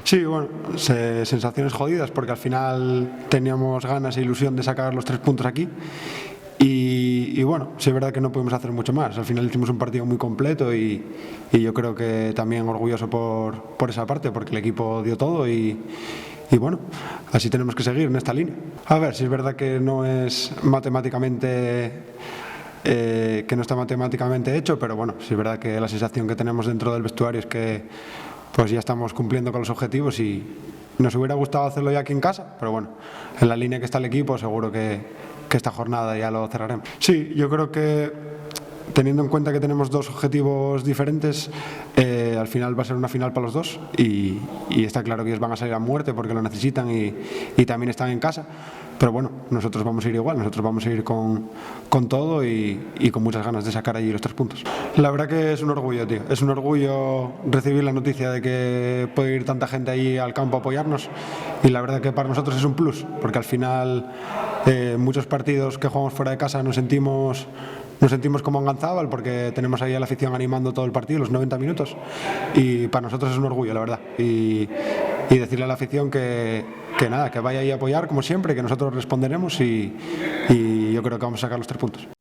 Sí, bueno, sensaciones jodidas porque al final teníamos ganas e ilusión de sacar los 3 puntos aquí y bueno, sí es verdad que no pudimos hacer mucho más. Al final hicimos un partido muy completo y yo creo que también orgulloso por esa parte porque el equipo dio todo y bueno, así tenemos que seguir en esta línea. A ver, si es verdad que no es matemáticamente que no está matemáticamente hecho, pero bueno, sí es verdad que la sensación que tenemos dentro del vestuario es que pues ya estamos cumpliendo con los objetivos y nos hubiera gustado hacerlo ya aquí en casa, pero bueno, en la línea que está el equipo seguro que esta jornada ya lo cerraremos. Sí, yo creo que teniendo en cuenta que tenemos dos objetivos diferentes, al final va a ser una final para los dos y está claro que ellos van a salir a muerte porque lo necesitan y también están en casa, pero bueno, nosotros vamos a ir igual, nosotros vamos a ir con todo y con muchas ganas de sacar allí los 3 puntos. La verdad que es un orgullo, tío, es un orgullo recibir la noticia de que puede ir tanta gente allí al campo a apoyarnos y la verdad que para nosotros es un plus, porque al final muchos partidos que jugamos fuera de casa nos sentimos como en Ganzábal porque tenemos ahí a la afición animando todo el partido, los 90 minutos y para nosotros es un orgullo, la verdad, y decirle a la afición que nada, que vaya ahí a apoyar como siempre, que nosotros responderemos y yo creo que vamos a sacar los 3 puntos.